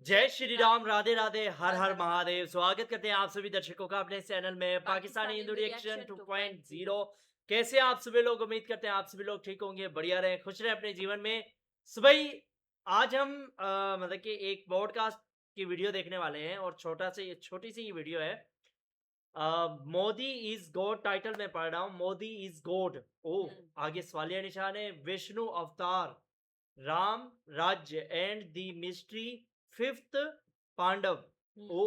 जय श्री राम, राधे राधे, हर हर महादेव। स्वागत करते हैं आप सभी दर्शकों का अपने चैनल में पाकिस्तानी हिंदू रिएक्शन 2.0। कैसे आप सभी लोग? उम्मीद करते हैं आप सभी लोग ठीक होंगे, बढ़िया रहें, खुश रहें अपने जीवन में। सुबह आज हम मतलब कि एक पॉडकास्ट की वीडियो देखने वाले हैं और छोटी सी ये वीडियो है। मोदी इज गॉड, टाइटल में पढ़ रहा हूँ, मोदी इज गॉड। ओ आगे सवालिया निशान है। Vishnu Avatar, Ram Rajya and the mystery, fifth Pandav. ओ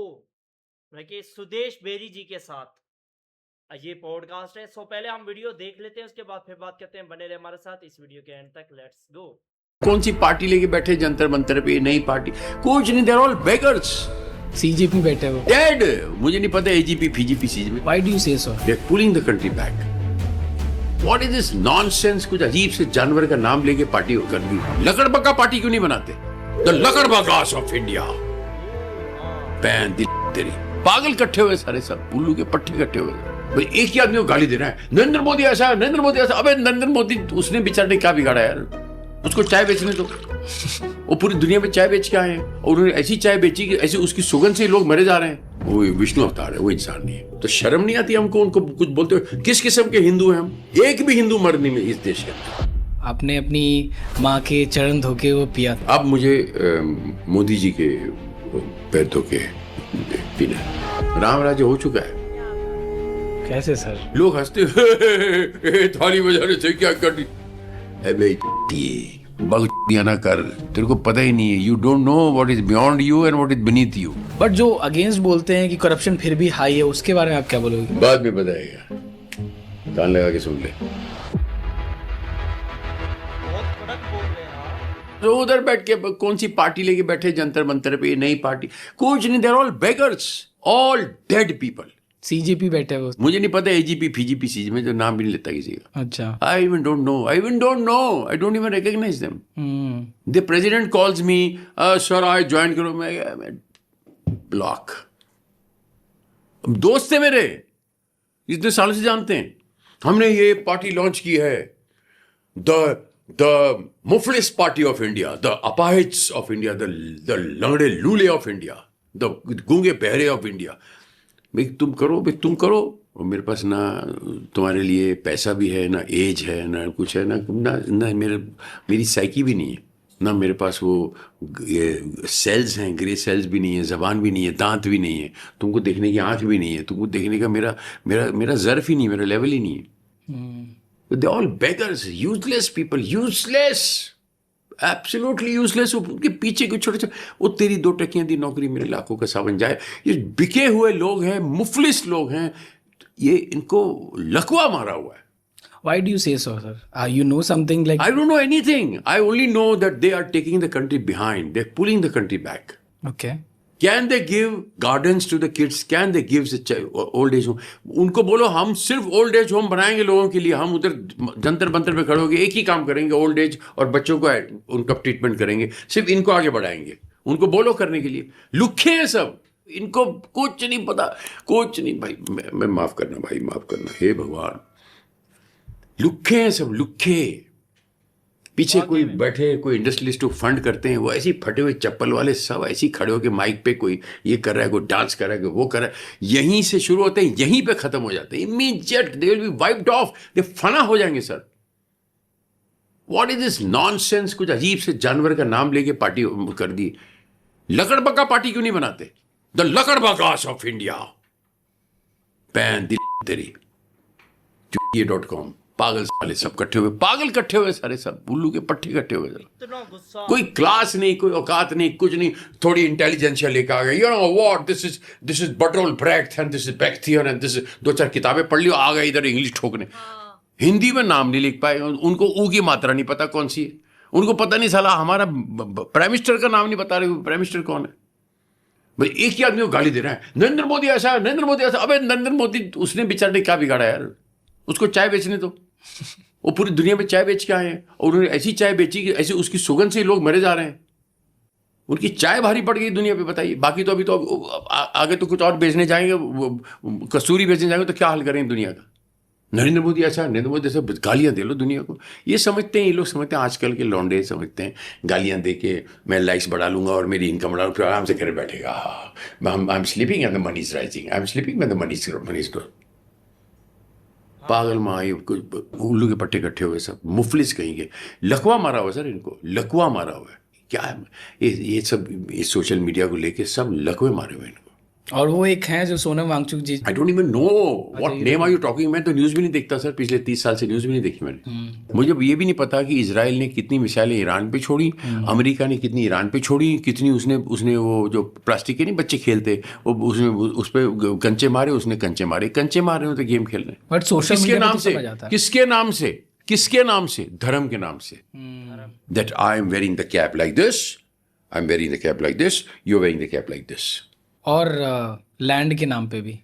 मतलब कि सुदेश बेरी जी के साथ ये पॉडकास्ट है। सो पहले हम वीडियो देख लेते हैं, उसके बाद फिर बात करते हैं। बने रहे हमारे साथ इस वीडियो के एंड तक। Let's go. कौन सी पार्टी लेके बैठे जंतर मंतर पे? नई पार्टी कुछ नहीं, देयर ऑल बेगर्स। सीजेपी बैठे हो? डेड। मुझे नहीं पता AGP FGP CGP. Why do you say so? They are pulling the country back. What is this nonsense? कुछ अजीब से जानवर का नाम लेके पार्टी कर दी। लकड़बग्गा पार्टी क्यों नहीं बनाते? द लकड़बग्गास ऑफ इंडिया। पैन तेरी पागल इकट्ठे हुए सारे, सब उल्लू के पट्टे इकट्ठे हुए। भाई एक ही आदमी को गाली दे रहा है, नरेंद्र मोदी ऐसा है, नरेंद्र मोदी ऐसा। अबे नरेंद्र मोदी उसने बेचारे ने क्या बिगाड़ा यार? उसको चाय बेचने दो। वो पूरी दुनिया में चाय बेच के आए हैं और उन्होंने ऐसी चाय बेची कि ऐसी उसकी सुगंध से लोग मरे जा रहे हैं। वो विष्णु अवतार है, वो इंसान नहीं है। तो शर्म नहीं आती हमको उनको कुछ बोलते हुए? किस किस्म के हिंदू हैं हम? एक भी हिंदू मर्द नहीं इस देश के अंदर। आपने अपनी माँ के चरण धो के वो पिया था। अब मुझे मोदी जी के पैर धो के पीना। राम राज्य हो चुका है। कैसे सर? लोग हंसते थाली बजाने से क्या कर दी? अबे बगतिया ना कर, तेरे को पता ही नहीं है। You don't know what is beyond you and what is beneath you. But जो अगेंस्ट बोलते हैं कि करप्शन फिर भी हाई है, उसके बारे में आप क्या बोलोगे? बाद में बताएगा, कान लगा के सुन ले। बहुत कड़क बोल रहे हैं आप। तो उधर बैठ के कौन सी पार्टी लेके बैठे जंतर मंतर पे? नई पार्टी कुछ नहीं, they're all beggars, all dead people. CJP बैठे हो? मुझे नहीं पता एजीपी फीजीपी सीजी में तो नाम भी नहीं लेता किसी का। अच्छा। I even don't know. I don't even recognize them. The president calls me, sir, I join करो। मैं ब्लॉक। दोस्त थे मेरे, इतने सालों से जानते हैं। हमने ये पार्टी लॉन्च की है, the मुफलिस पार्टी ऑफ इंडिया, द अपाहिज ऑफ इंडिया, द लंगड़े लूले ऑफ इंडिया, द गूंगे बहरे ऑफ इंडिया। भाई तुम करो। और मेरे पास ना तुम्हारे लिए पैसा भी है, ना एज है, ना कुछ है, ना मेरी साइकी भी नहीं है, ना मेरे पास वो सेल्स हैं, ग्रे सेल्स भी नहीं है, जबान भी नहीं है, दांत भी नहीं है, तुमको देखने की आंख भी नहीं है, तुमको देखने का मेरा ज़र्फ ही नहीं, मेरा लेवल ही नहीं है। They all beggars, useless people, useless, absolutely useless. उनके पीछे कुछ छोटे छोटे, वो तेरी 2 टकियां दी नौकरी मेरे लाखों का सावन जाए। ये बिके हुए लोग हैं, मुफलिस लोग हैं, ये इनको लकवा मारा हुआ है। Why do you say so, sir? You know something like? I don't know anything. I only know that they are taking the country behind. They're pulling the country back. Okay. Can they give gardens to the kids? Can they give the old age home? उनको बोलो हम सिर्फ old age home बनाएंगे लोगों के लिए। हम उधर जंतर मंतर पे खड़े होकर एक ही काम करेंगे, ओल्ड एज और बच्चों को उनका ट्रीटमेंट करेंगे, सिर्फ इनको आगे बढ़ाएंगे। उनको बोलो करने के लिए। लुखे हैं सब, इनको कुछ नहीं पता, कुछ नहीं। भाई मैं माफ करना, भाई माफ करना, हे भगवान। लुखे हैं सब, लुखे। पीछे कोई बैठे, कोई इंडस्ट्रियलिस्ट को फंड करते हैं, वो ऐसी फटे हुए चप्पल वाले सब ऐसे ही खड़े होकर माइक पे कोई ये कर रहा है, कोई डांस कर रहा है, कोई वो कर रहा है। यहीं से शुरू होते हैं, यहीं पे खत्म हो जाते हैं। Immediate they will be wiped off, they फना हो जाएंगे sir. What is this nonsense? कुछ अजीब से जानवर का नाम लेके पार्टी कर दी। लकड़बग्गा पार्टी क्यों नहीं बनाते? द लकड़बग्गास ऑफ इंडिया। पैन तेरी .com। पागल साले सब इकट्ठे हुए, पागल इकट्ठे हुए सारे, सब उल्लू के पट्टे इकट्ठे हुए। इतना गुस्सा। कोई क्लास नहीं, कोई औकात नहीं, कुछ नहीं। थोड़ी इंटेलिजेंशिया लेकर आ गए। You know what, this is Bertolt Brecht and this is बेक्थियर एंड दिस, 2-4 किताबें पढ़ लियो, आ गए इधर इंग्लिश ठोकने। हिंदी में नाम नहीं लिख पाए, उनको ऊ की मात्रा नहीं पता कौन सी है। उनको पता नहीं साला हमारा प्राइम मिनिस्टर का नाम नहीं बता रहे, प्राइम मिनिस्टर कौन है। भाई एक ही आदमी को गाली दे रहा है, नरेंद्र मोदी ऐसा है, नरेंद्र मोदी ऐसा। अबे नरेंद्र मोदी उसने बेचारे ने क्या बिगाड़ा यार? उसको चाय बेचने दो। वो पूरी दुनिया में चाय बेच के आए हैं और उन्होंने ऐसी चाय बेची कि ऐसी उसकी सुगंध से लोग मरे जा रहे हैं। उनकी चाय भारी पड़ गई दुनिया पे, बताइए। बाकी तो अभी तो आगे तो कुछ और बेचने जाएंगे, कसूरी बेचने जाएंगे तो क्या हाल करेंगे दुनिया का? नरेंद्र मोदी ऐसा, नरेंद्र मोदी ऐसा, गालियां दे लो दुनिया को। ये समझते हैं, ये लोग समझते हैं, आजकल के लौंडे समझते हैं गालियां दे के मैं लाइक्स बढ़ा लूंगा और मेरी इनकम बढ़ा लूंगा, फिर आराम से घर बैठेगा। I am sleeping and the money is rising, I am sleeping and the money is growing. पागल माँ, ये उल्लू के पट्टे इकट्ठे हुए सब, मुफलिस कहेंगे। लकवा मारा हुआ सर इनको, लकवा मारा हुआ है। क्या है ये सब, ये सोशल मीडिया को लेके सब लकवे मारे हुए हैं इनको। और वो एक हैं जो Sonam Wangchuk ji. I don't even know what name are you talking. मैं तो न्यूज़ भी नहीं देखता सर, पिछले 30 साल से न्यूज़ भी नहीं देखी मैंने। मुझे ये भी नहीं पता कि इजराइल ने कितनी मिसाइलें ईरान पे छोड़ी, अमेरिका ने कितनी ईरान पे छोड़ी, कितनी उसने वो जो प्लास्टिक के नहीं बच्चे खेलते, वो उसने उस पर कंचे मारे, उसने कंचे मारे हो तो गेम खेल रहे हैं। बट सोशल किसके मीडिया नाम तो से, समझ आता है। किसके नाम से? धर्म के नाम से। That I am wearing the cap like this, I am wearing the cap like this, you are wearing the cap like this. और लैंड के नाम पे भी,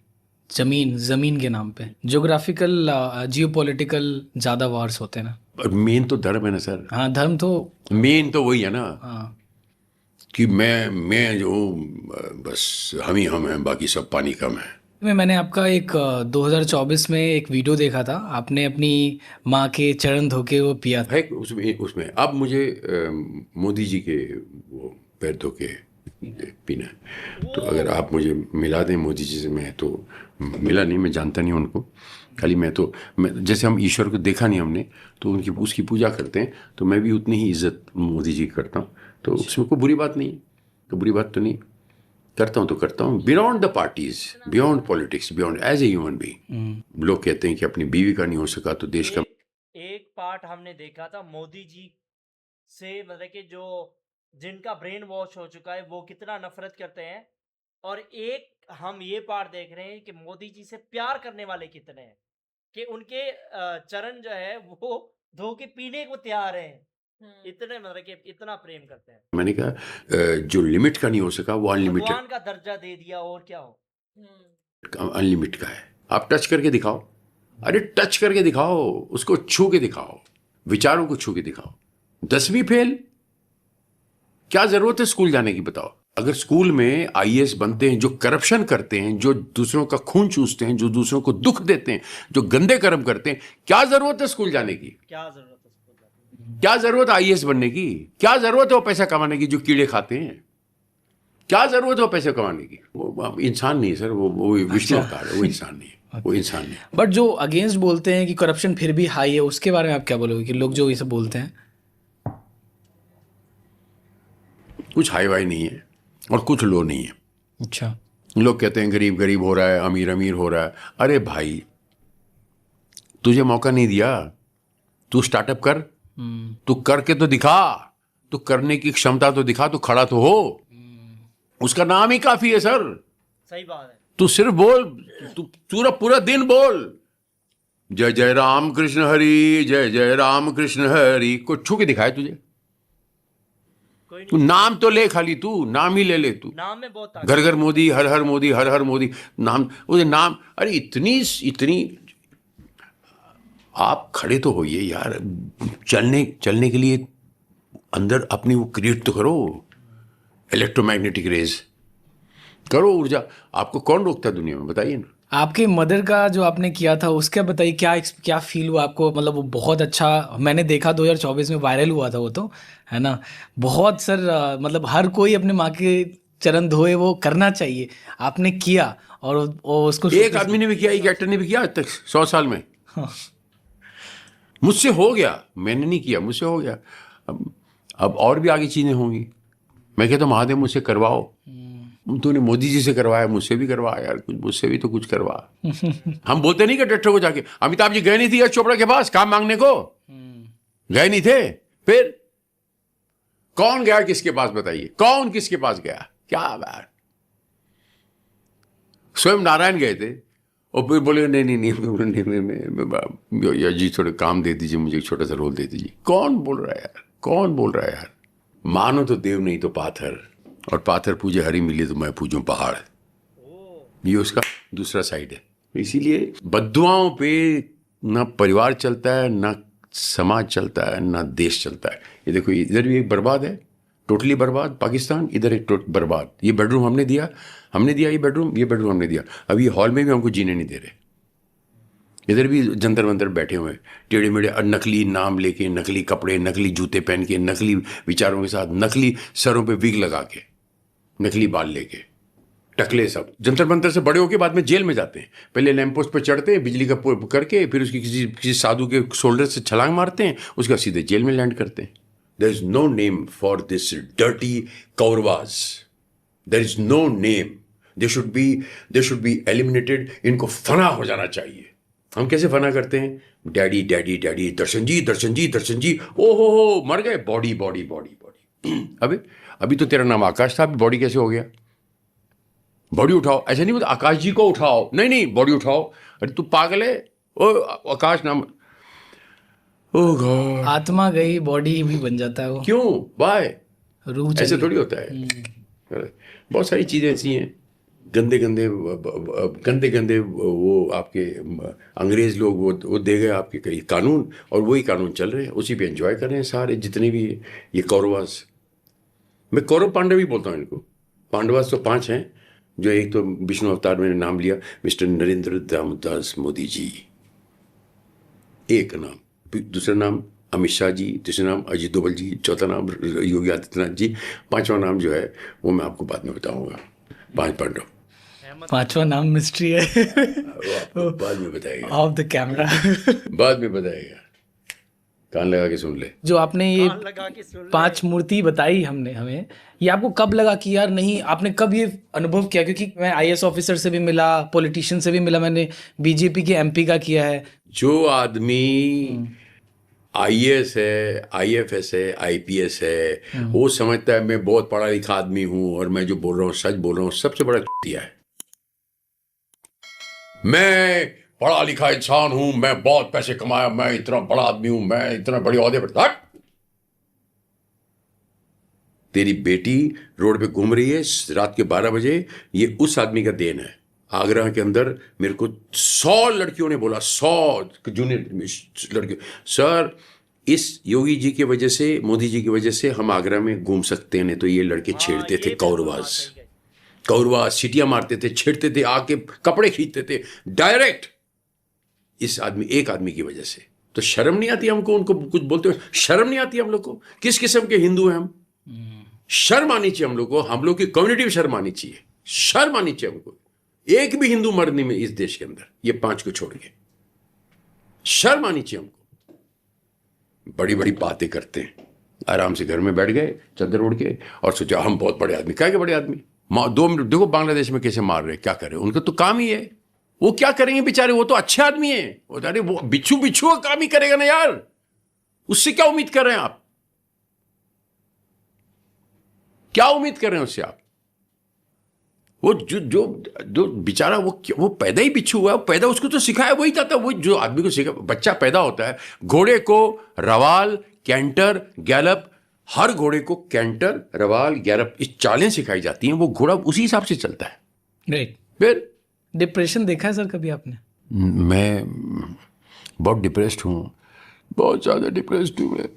जमीन के नाम पे, ज्योग्राफिकल जियोपॉलिटिकल ज़्यादा वार्स होते हैं ना। मेन तो धर्म है ना सर। हाँ, धर्म तो, मेन तो वही है ना, हाँ, कि मैं जो हूँ बस हम ही हम हैं, बाकी सब पानी कम है। मैंने आपका एक 2024 में एक वीडियो देखा था, आपने अपनी माँ के चरण धो के वो पिया था। है उसमें अब मुझे मोदी जी के वो पैर धो के पीना है। तो अगर आप मुझे मिला दें मोदी जी से, मैं तो मिला नहीं, मैं जानता नहीं उनको, खाली मैं जैसे हम ईश्वर को देखा नहीं हमने, तो उसकी पूजा करते हैं, तो मैं भी उतनी ही इज्जत मोदी जी की करता हूँ। तो उसमें कोई बुरी बात नहीं है, कोई बुरी बात तो नहीं। करता हूँ तो करता हूँ, beyond the parties, beyond politics, beyond as a human being. लोग कहते हैं कि अपनी बीवी का नहीं हो सका तो देश का। एक पार्ट हमने देखा था मोदी जी से, मतलब कि जो जिनका ब्रेन वॉश हो चुका है वो कितना नफरत करते हैं, और एक हम ये पार्ट देख रहे हैं कि मोदी जी से प्यार करने वाले कितने हैं, कि उनके चरण जो है वो धो के पीने को तैयार हैं। इतने, मतलब कि इतना प्रेम करते हैं। मैंने कहा जो लिमिट का नहीं हो सका वो अनलिमिटेड, भगवान का दर्जा दे दिया, और क्या हो। अनलिमिटेड का है। आप टच करके दिखाओ, अरे टच करके दिखाओ, उसको छू के दिखाओ, विचारों को छू के दिखाओ। 10वीं फेल, क्या जरूरत है स्कूल जाने की बताओ। अगर स्कूल में आईएएस बनते हैं जो करप्शन करते हैं, जो दूसरों का खून चूसते हैं, जो दूसरों को दुख देते हैं, जो गंदे कर्म करते हैं, क्या जरूरत है स्कूल जाने की? क्या जरूरत है स्कूल जाने की? क्या जरूरत है आईएएस बनने की? क्या जरूरत है वो पैसा कमाने की जो कीड़े खाते हैं? क्या जरूरत है वो पैसे कमाने की? वो इंसान नहीं है सर, वो विष्णु अवतार है, वो इंसान नहीं है, वो इंसान नहीं। बट जो अगेंस्ट बोलते हैं कि करप्शन फिर भी हाई है, उसके बारे में आप क्या बोलोगे, कि लोग जो ये सब बोलते हैं? कुछ हाई वाई नहीं है और कुछ लो नहीं है। अच्छा, लोग कहते हैं गरीब गरीब हो रहा है, अमीर अमीर हो रहा है। अरे भाई, तुझे मौका नहीं दिया, तू स्टार्टअप कर, तू करके तो दिखा, तू करने की क्षमता तो दिखा, तू खड़ा तो हो। उसका नाम ही काफी है सर। सही बात है। तू सिर्फ बोल, तू पूरा दिन बोल जय जय राम कृष्ण हरि, जय जय राम कृष्ण हरि, को छू के दिखाए तुझे। तू नाम तो ले, खाली तू नाम ही ले तू। नाम में बहुत घर घर मोदी, हर हर मोदी, हर हर मोदी, नाम, उसे नाम। अरे इतनी आप खड़े तो होइए यार, चलने के लिए अंदर अपनी वो क्रिएट तो करो, इलेक्ट्रोमैग्नेटिक रेज करो, ऊर्जा। आपको कौन रोकता है दुनिया में, बताइए ना। आपके मदर का जो आपने किया था उसका बताइए, क्या फील हुआ आपको? मतलब वो बहुत अच्छा, मैंने देखा 2024 में वायरल हुआ था वो, तो है ना, बहुत सर, मतलब हर कोई अपने माँ के चरण धोए, वो करना चाहिए, आपने किया। और उसको एक आदमी ने भी किया, एक एक्टर ने भी किया आज तक 100 साल में। मुझसे हो गया, मैंने नहीं किया, मुझसे हो गया। अब और भी आगे चीजें होंगी। मैं कहता हूँ महादेव मुझसे करवाओ। तूने मोदी जी से करवाया, मुझसे भी करवा यार, कुछ मुझसे भी तो कुछ करवा। हम बोलते नहीं कि डॉक्टर को जाके, अमिताभ जी गए नहीं थे यश चोपड़ा के पास काम मांगने को? गए नहीं थे? फिर कौन गया किसके पास, बताइए, कौन किसके पास गया? क्या बात, स्वयं नारायण गए थे और फिर बोले नहीं, यश जी थोड़े काम दे दीजिए, मुझे एक छोटा सा रोल दे दीजिए। कौन बोल रहा है यार, कौन बोल रहा है यार? मानो तो देव नहीं तो पाथर, और पाथर पूजे हरी मिली तो मैं पूजूं पहाड़। ये उसका दूसरा साइड है। इसीलिए बद्दुआओं पे ना परिवार चलता है, ना समाज चलता है, ना देश चलता है। ये देखो, इधर भी एक बर्बाद है, टोटली बर्बाद पाकिस्तान, इधर एक बर्बाद। ये बेडरूम हमने दिया, ये बेडरूम हमने दिया। अब ये हॉल में भी हमको जीने नहीं दे रहे। इधर भी जंतर मंतर बैठे हुए हैं टेढ़े मेढ़े और नकली नाम लेके, नकली कपड़े, नकली जूते पहन के, नकली विचारों के साथ, नकली सरों पे विग लगा के, नकली बाल लेके, टकले सब जंतर मंतर से बड़े होके बाद में जेल में जाते हैं। पहले लैंप पोस्ट पे चढ़ते हैं बिजली का करके, फिर उसकी किसी साधु के शोल्डर से छलांग मारते हैं, उसका सीधे जेल में लैंड करते हैं। There is no name for this dirty Kauravas, there is no name. They should be eliminated. इनको फना हो जाना चाहिए। हम कैसे फना करते हैं? डैडी डैडी डैडी, दर्शन जी दर्शन जी दर्शन जी, ओ हो मर गए, बॉडी बॉडी बॉडी बॉडी। अभी तो तेरा नाम आकाश था, अभी बॉडी कैसे हो गया? बॉडी उठाओ, ऐसा नहीं बोलते आकाश जी को उठाओ, नहीं बॉडी उठाओ। अरे तू पागल है? ओ आकाश नाम, ओ गॉड। आत्मा गई बॉडी भी बन जाता है वो। क्यों? बाय रूह ऐसे चली। थोड़ी होता है। बहुत सारी चीजें ऐसी हैं, गंदे गंदे वो आपके अंग्रेज लोग वो दे गए आपके कई कानून, और वही कानून चल रहे हैं, उसी पे एंजॉय कर रहे हैं सारे जितने भी ये कौरवास। मैं कौरव पांडव ही बोलता हूँ इनको। पांडवास तो 5 हैं, जो एक तो विष्णु अवतार मैंने नाम लिया, मिस्टर नरेंद्र दामोदास मोदी जी एक नाम, दूसरा नाम अमित शाह जी, तीसरा नाम अजित डोभाल जी, चौथा नाम योगी आदित्यनाथ जी, 5वां नाम जो है वो मैं आपको बाद में बताऊंगा। 5 पांडव, 5वां नाम मिस्ट्री है। वो आपको बाद में बताएगा, ऑफ द कैमरा। बाद में बताएगा, कान लगा के सुन ले। जो आपने ये कान लगा के सुन ले। 5 मूर्ति बताई हमें, ये आपको कब लगा कि यार नहीं, आपने कब ये अनुभव किया? क्योंकि मैं आईएएस ऑफिसर से भी मिला, पॉलिटिशियन से भी मिला, मैंने बीजेपी के एमपी का किया है। जो आदमी आईएएस है, आईएफएस है, आईपीएस है, वो समझता है मैं बहुत पढ़ा लिखा आदमी हूं और मैं जो बोल रहा हूँ सच बोल रहा हूँ, सबसे बड़ा दिया है। मैं पढ़ा लिखा इंसान हूं, मैं बहुत पैसे कमाया, मैं इतना बड़ा आदमी हूं, मैं इतना बड़ी ओहदे पर। हट! तेरी बेटी रोड पे घूम रही है रात के 12 बजे, ये उस आदमी का देन है। आगरा के अंदर मेरे को 100 लड़कियों ने बोला, 100 जूनियर लड़कियों, सर इस योगी जी की वजह से, मोदी जी की वजह से हम आगरा में घूम सकते हैं, नहीं तो ये लड़के छेड़ते थे, कौरवास सीटियां मारते थे, छेड़ते थे, आके कपड़े खींचते थे डायरेक्ट इस आदमी, एक आदमी की वजह से। तो शर्म नहीं आती हमको उनको कुछ बोलते हुए? शर्म नहीं आती हम लोग को? किस किस्म के हिंदू हैं हम? शर्म आनी चाहिए हम लोग को, हम लोग की कम्युनिटी में शर्म आनी चाहिए, शर्म आनी चाहिए हमको। एक भी हिंदू मर्द नहीं में इस देश के अंदर, ये 5 को छोड़ के, शर्म आनी चाहिए हमको। बड़ी बड़ी बातें करते हैं, आराम से घर में बैठ गए चादर ओढ़ के और सोचा हम बहुत बड़े आदमी। क्या के बड़े आदमी? 2 मिनट देखो बांग्लादेश में कैसे मार रहे, क्या कर रहे, उनका तो काम ही है। वो क्या करेंगे बेचारे, वो तो अच्छे आदमी है। अरे वो बिच्छू का काम ही करेगा ना यार, उससे क्या उम्मीद कर रहे हैं आप? क्या उम्मीद कर रहे हैं उससे आप? वो जो बेचारा वो पैदा ही बिच्छू हुआ है, पैदा उसको तो सिखाया वही जाता है। वो जो आदमी को सिखा, बच्चा पैदा होता है, घोड़े को रवाल, कैंटर, गैलप, हर घोड़े को कैंटर, रवाल, गैलप इस चालें सिखाई जाती हैं, वो घोड़ा उसी हिसाब से चलता है। राइट। फिर डिप्रेशन देखा है सर कभी आपने? मैं बहुत डिप्रेस्ड हूँ, बहुत ज़्यादा डिप्रेस्ड हूँ मैं।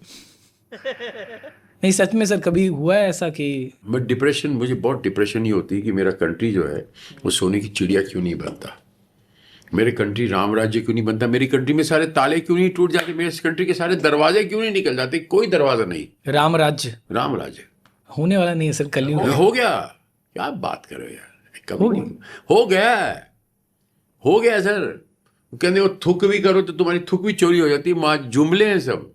नहीं सच में सर, कभी हुआ है ऐसा कि मैं डिप्रेशन, मुझे बहुत डिप्रेशन ही होती है कि मेरा कंट्री जो है वो सोने की चिड़िया क्यों नहीं बनता, मेरे कंट्री राम राज्य क्यों नहीं बनता, मेरी कंट्री में सारे ताले क्यों नहीं टूट जाते, मेरे कंट्री के सारे दरवाजे क्यों नहीं निकल जाते, कोई दरवाजा नहीं। राम राज्य होने वाला नहीं है सर, कल हो गया। क्या बात कर रहे हो यार, कब नहीं हो गया सर। कहते वो थुक भी करो तो तुम्हारी थुक भी चोरी हो जाती है, माँ जुमले हैं सब।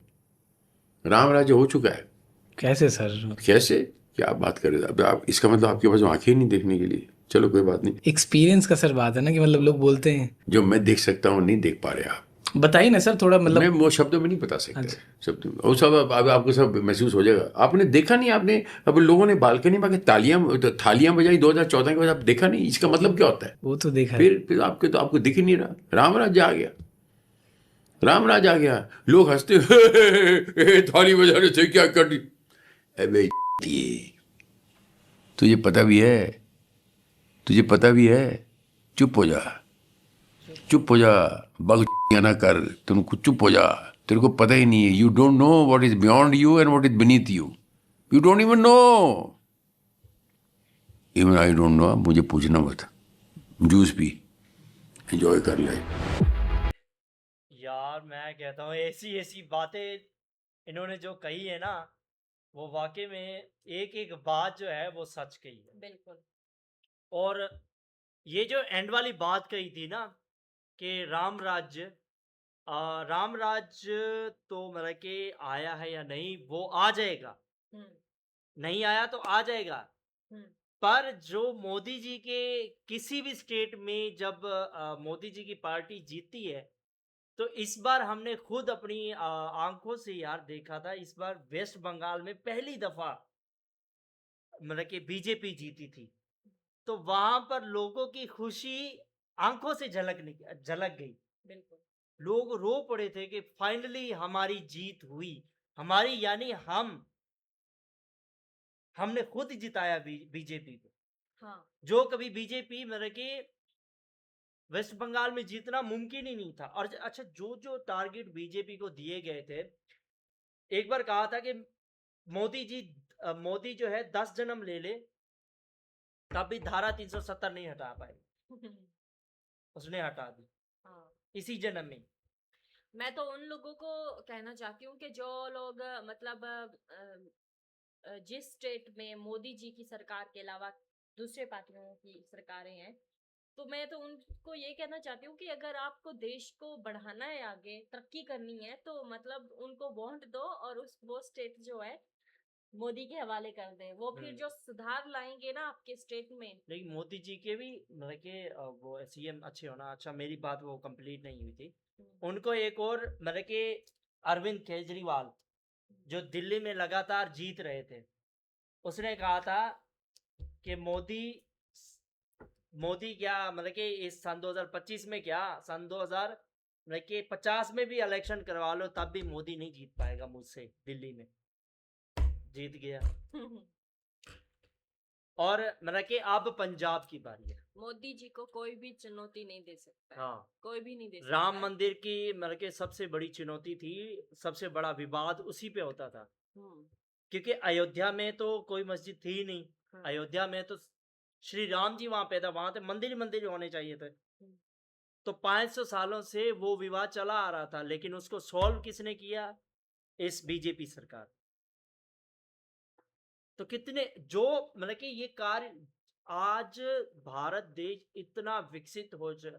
राम राज्य हो चुका है। कैसे सर? कैसे, क्या बात कर रहे थे आप? इसका मतलब आपके पास आंखें नहीं देखने के लिए। चलो कोई बात नहीं, एक्सपीरियंस का सर बात है ना, कि मतलब लोग बोलते हैं जो मैं देख सकता हूँ नहीं देख पा रहे आप। बताइए ना सर थोड़ा, मतलब मैं वो शब्दों में नहीं बता सकता। शब्द वो सब अब आपको सब महसूस हो जाएगा। आपने देखा नहीं, आपने अब लोगों ने बालकनी में थालियां बजाई 2014 के बाद, आप देखा नहीं? इसका मतलब क्या होता है? वो तो देखा। फिर आपको दिख ही नहीं रहा। राम राज्य आ गया, राम राज्य आ गया। लोग हंसते थाली बजाने से क्या कर दी। अबे तुझे पता भी है, चुप हो जा, बग ना कर, तुमको चुप हो जा, तेरे को पता ही नहीं है। You don't know what is beyond you and what is beneath you don't even no. Even I don't know. मुझे पूछना मत, जूस पी, एंजॉय कर ले। यार मैं कहता हूँ ऐसी ऐसी बातें इन्होंने जो कही है ना, वो वाकई में एक एक बात जो है वो सच कही है। बिल्कुल। और ये जो एंड वाली बात कही थी ना कि राम राज्य तो मतलब कि आया है या नहीं वो आ जाएगा, हम्म। नहीं आया तो आ जाएगा। हम्म। पर जो मोदी जी के किसी भी स्टेट में जब मोदी जी की पार्टी जीती है, तो इस बार हमने खुद अपनी आंखों से यार देखा था, इस बार वेस्ट बंगाल में पहली दफा मतलब कि बीजेपी जीती थी, तो वहां पर लोगों की खुशी आंखों से झलक गई। बिल्कुल। लोग रो पड़े थे कि फाइनली हमारी जीत हुई, हमारी यानी हमने खुद जिताया बीजेपी को। हाँ। जो कभी बीजेपी मतलब कि वेस्ट बंगाल में जीतना मुमकिन ही नहीं था। और अच्छा, जो जो टारगेट बीजेपी को दिए गए थे, एक बार कहा था कि मोदी जो है 10 जन्म ले ले तब भी धारा 370 नहीं हटा पाए, उसने हटा दी हाँ। इसी जन्म में। मैं तो उन लोगों को कहना चाहती हूँ कि जो लोग मतलब जिस स्टेट में मोदी जी की सरकार के अलावा दूसरे पार्टियों की सरकारें हैं, तो मैं तो उनको ये कहना चाहती हूँ कि अगर आपको देश को बढ़ाना है, आगे तरक्की करनी है, तो मतलब उनको वोट दो और वो स्टेट जो है मोदी के हवाले कर दे। वो फिर जो सुधार लाएंगे ना आपके स्टेट में। लेकिन मोदी जी के भी मतलब कि वो सीएम अच्छे होना। अच्छा, मेरी बात वो कंप्लीट नहीं हुई थी। उनको एक और मतलब कि अरविंद केजरीवाल जो दिल्ली में लगातार जीत रहे थे, उसने कहा था कि मोदी क्या मतलब कि इस सन 2025 में क्या सन 2000 मतलब कि 50 में भी इलेक्शन करवा लो तब भी मोदी नहीं जीत पाएगा मुझसे दिल्ली में। जीत गया। और मतलब कि अब पंजाब की बारी है। मोदी जी को कोई भी चुनौती नहीं दे सकता है। हाँ, कोई भी नहीं दे सकता राम है। मंदिर की मतलब कि सबसे बड़ी चुनौती थी, सबसे बड़ा विवाद उसी पे होता था, क्योंकि अयोध्या में तो कोई मस्जिद थी ही नहीं। अयोध्या में तो श्री राम जी वहां पे था, वहां तो मंदिर मंदिर होने चाहिए थे। तो 500 सालों से वो विवाद चला आ रहा था, लेकिन उसको सॉल्व किसने किया? इस बीजेपी सरकार। तो कितने जो मतलब कि ये कार्य आज भारत देश इतना विकसित हो जा,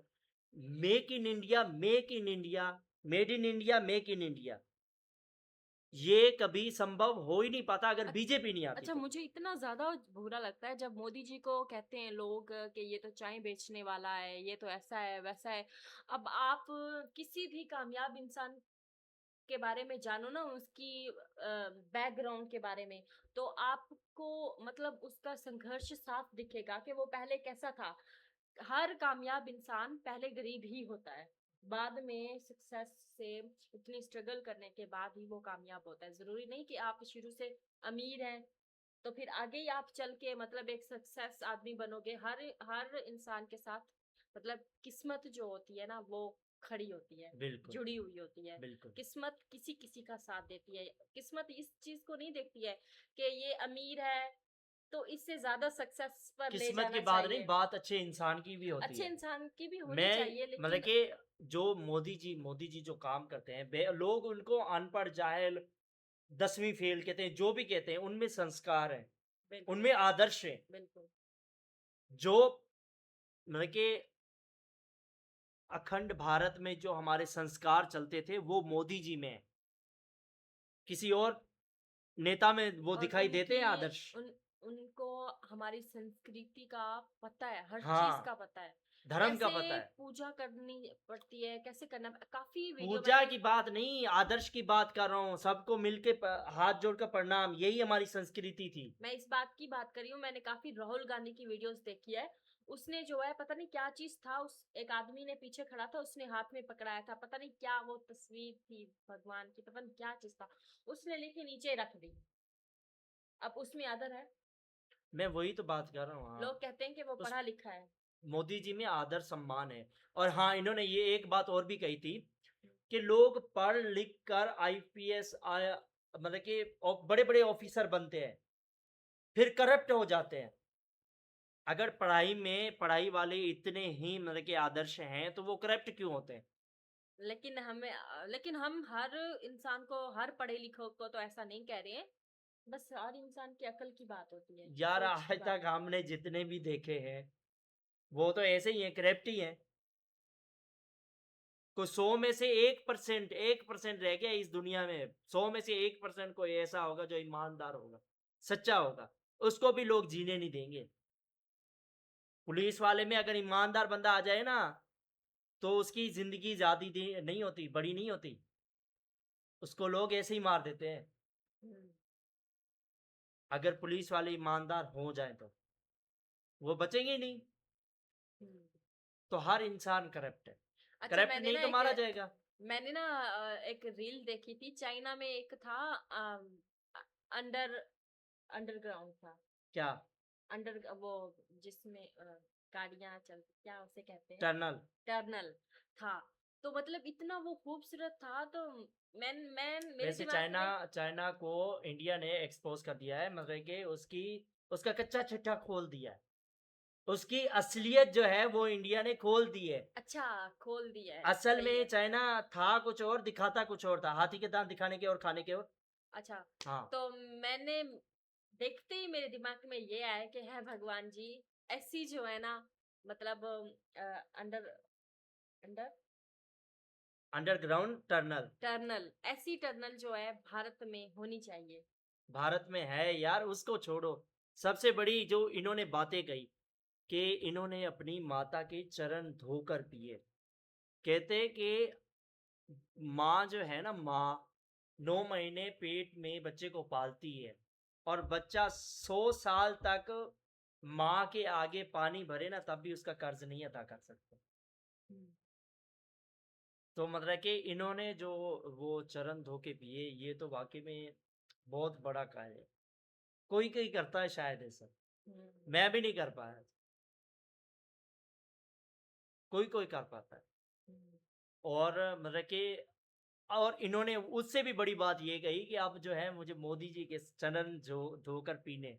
make in India, make in India, made in India, make in India, ये कभी संभव हो ही नहीं पाता अगर बीजेपी नहीं आती। अच्छा, तो मुझे इतना ज्यादा बुरा लगता है जब मोदी जी को कहते हैं लोग कि ये तो चाय बेचने वाला है, ये तो ऐसा है वैसा है। अब आप किसी भी कामयाब इंसान के बारे में जानो ना, उसकी बैकग्राउंड के बारे में, तो आपको मतलब उसका संघर्ष साफ दिखेगा कि वो पहले कैसा था। हर कामयाब इंसान पहले गरीब ही होता है, बाद में सक्सेस से इतनी स्ट्रगल करने के बाद ही वो कामयाब होता है। जरूरी नहीं कि आप शुरू से अमीर हैं तो फिर आगे ही आप चल के मतलब एक सक्सेस आदमी बनोगे। हर इंसान के साथ मतलब किस्मत जो होती है ना, वो खड़ी होती है, बिल्कुल जुड़ी हुई होती है। बिल्कुल किस्मत किसी किसी का साथ देती है। किस्मत इस चीज को नहीं देखती है कि ये अमीर है तो इससे ज्यादा सक्सेस पर ले किस्मत जाना की बात चाहिए। नहीं, बात अच्छे इंसान की भी होती अच्छे है। इंसान की भी होनी मैं चाहिए, मतलब लेकिन कि जो मोदी जी जो काम करते हैं, लोग उनको अनपढ़, जाहिल, 10वीं फेल कहते हैं, जो भी कहते हैं, उनमें संस्कार है, बिल्कुल उनमें आदर्श है। बिल्कुल जो मतलब कि अखंड भारत में जो हमारे संस्कार चलते थे वो मोदी जी में है। किसी और नेता में वो और दिखाई देते हैं उनकी आदर्श? उनको हमारी संस्कृति का पता है, हर हाँ, चीज का पता है। धर्म का कैसे पता है। पूजा करनी पड़ती है, कैसे करना। काफी वीडियो पूजा की बात नहीं, आदर्श की बात कर रहा हूँ। सबको मिलके हाथ जोड़कर प्रणाम, यही हमारी संस्कृति थी। मैं इस बात की बात कर रही हूँ। मैंने काफी राहुल गांधी की वीडियोस देखी है। उसने जो है पता नहीं क्या चीज था, उस एक आदमी ने पीछे खड़ा था, उसने हाथ में पकड़ाया था, पता नहीं क्या वो तस्वीर थी भगवान की, पता नहीं क्या चीज था, उसने लेके नीचे रख दी। अब उसमें आदर है? मैं वही तो बात कर रहा हूँ। हाँ, लोग कहते हैं कि वो उस पढ़ा लिखा है। मोदी जी में आदर सम्मान है। और हाँ, इन्होंने ये एक बात और भी कही थी कि लोग पढ़ लिख कर आईपीएस मतलब कि बड़े बड़े ऑफिसर बनते हैं, फिर करप्ट हो जाते हैं। अगर पढ़ाई वाले इतने ही मतलब कि आदर्श हैं, तो वो करप्ट क्यों होते हैं? लेकिन हम हर इंसान को, हर पढ़े लिखों को तो ऐसा नहीं कह रहे हैं। बस हर इंसान की अकल की बात होती है, यार सोच की आज बात तक हमने जितने भी देखे हैं वो तो ऐसे ही हैं, करप्ट ही हैं। कोई 100 में से 1% रह गया इस दुनिया में। 100 में से 1% कोई ऐसा होगा जो ईमानदार होगा, सच्चा होगा, उसको भी लोग जीने नहीं देंगे। पुलिस वाले में अगर ईमानदार बंदा आ जाए ना, तो उसकी जिंदगी ज्यादा नहीं होती, बड़ी नहीं होती, उसको लोग ऐसे ही मार देते हैं। हम्म, अगर पुलिस वाले ईमानदार हो जाए तो वो बचेंगे ही नहीं। हम्म। तो हर इंसान करप्ट है, अच्छा, करप्ट नहीं तो मारा जाएगा। मैंने ना एक रील देखी थी, चाइना में एक था, अंडर अंडरग्राउंड था, क्या? अंडर वो जिसमें गाड़ियां चलती, क्या उसे कहते हैं, टनल। टर्नल था। तो मतलब इतना वो खूबसूरत था, तो मैं मेरे वैसे दिमाग चाइना में, चाइना को इंडिया ने एक्सपोज कर दिया है, मतलब कि उसका कच्चा चिट्ठा खोल दिया है। उसकी असलियत जो है वो इंडिया ने खोल दी है। अच्छा, खोल दिया है, असल सही में है। चाइना था कुछ और, दिखाता कुछ और था, हाथी के दांत दिखाने के और खाने के और। अच्छा, हाँ। तो मैंने देखते ही मेरे दिमाग में ये आया कि है भगवान जी, ऐसी जो है ना, मतलब under under underground tunnel tunnel, ऐसी टर्नल जो है भारत में होनी चाहिए। भारत में है यार, उसको छोड़ो। सबसे बड़ी जो इन्होंने बातें कही कि इन्होंने अपनी माता के चरण धोकर पिए। कहते कि माँ जो है ना, माँ 9 महीने पेट में बच्चे को पालती है, और बच्चा 100 साल तक माँ के आगे पानी भरे ना तब भी उसका कर्ज नहीं अदा कर सकते। हम्म, तो मतलब कि इन्होंने जो वो चरण धो के पिए, ये तो वाकई में बहुत बड़ा कार्य है। कोई कोई करता है शायद ऐसा, हम्म, मैं भी नहीं कर पाया, कोई कोई कर पाता है। हम्म। और मतलब कि और इन्होंने उससे भी बड़ी बात ये कही कि अब जो है मुझे मोदी जी के चरण जो धोकर पीने,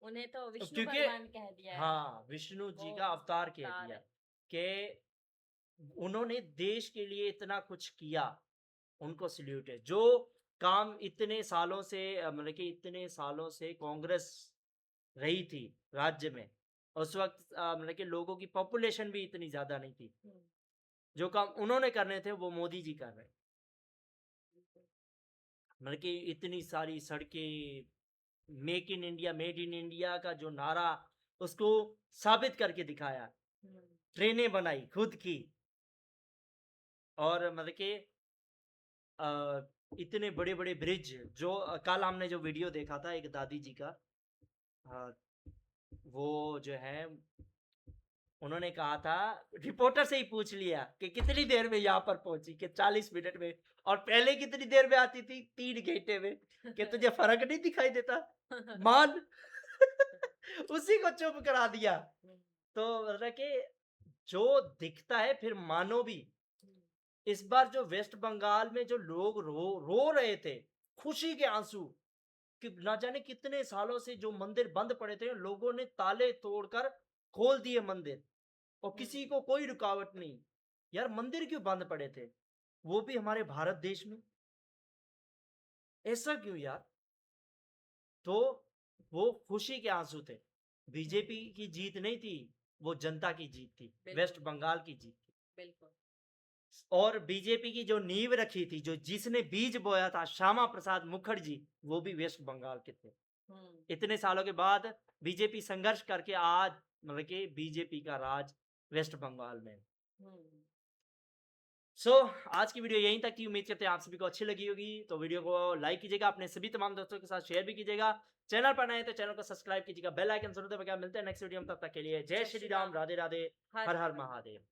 उन्हें तो विष्णु क्योंकि भगवान कह दिया है, हाँ, विष्णु वो जी का अवतार कह अवतार दिया है। कि उन्होंने देश के लिए इतना कुछ किया, उनको सल्यूट है। जो काम इतने सालों से मतलब कि इतने सालों से कांग्रेस रही थी राज्य में, उस वक्त मतलब कि लोगों की पॉपुलेशन भी इतनी ज्यादा नहीं थी। हम्म, जो काम उन्होंने करने थे वो मोदी जी कर रहे हैं। बिल्कुल। मतलब कि इतनी सारी सड़कें, make in India, made in India का जो नारा, उसको साबित करके दिखाया। हम्म, ट्रेनें बनाई खुद की, और मतलब कि इतने बड़े बड़े ब्रिज, जो कल हमने जो वीडियो देखा था एक दादी जी का, अ, वो जो है उन्होंने कहा था, रिपोर्टर से ही पूछ लिया कि कितनी देर में यहाँ पर पहुंची, कि 40 मिनट में, और पहले कितनी देर में आती थी, 3 घंटे में, कि तुझे फर्क नहीं दिखाई देता, मान। उसी को चुप करा दिया। तो मतलब कि जो दिखता है फिर मानो भी। इस बार जो वेस्ट बंगाल में जो लोग रो रहे थे, खुशी के आंसू, कि ना जाने कितने सालों से जो मंदिर बंद पड़े थे, लोगों ने ताले तोड़कर खोल दिए मंदिर, और किसी को कोई रुकावट नहीं। यार मंदिर क्यों बंद पड़े थे, वो भी हमारे भारत देश में, ऐसा क्यों यार? तो वो खुशी के आंसू थे। बीजेपी की जीत नहीं थी, वो जनता की जीत थी, वेस्ट बिल्कुल, बंगाल की जीत थी। बिल्कुल। और बीजेपी की जो नींव रखी थी, जो जिसने बीज बोया था, श्यामा प्रसाद मुखर्जी, वो भी वेस्ट बंगाल के थे। हम्म, इतने सालों के बाद बीजेपी संघर्ष करके आज मतलब कि बीजेपी का राज वेस्ट बंगाल में। हम्म। सो आज की वीडियो यहीं तक थी, उम्मीद करते हैं आप सभी को अच्छी लगी होगी। तो वीडियो को लाइक कीजिएगा, अपने सभी तमाम दोस्तों के साथ शेयर भी कीजिएगा। चैनल पर नए तो चैनल को सब्सक्राइब कीजिएगा, बेल आइकन जरूर दबाइएगा। मिलते हैं नेक्स्ट वीडियो में, तब तक के लिए जय श्री राम, राधे राधे, हर हर हर हर महादेव।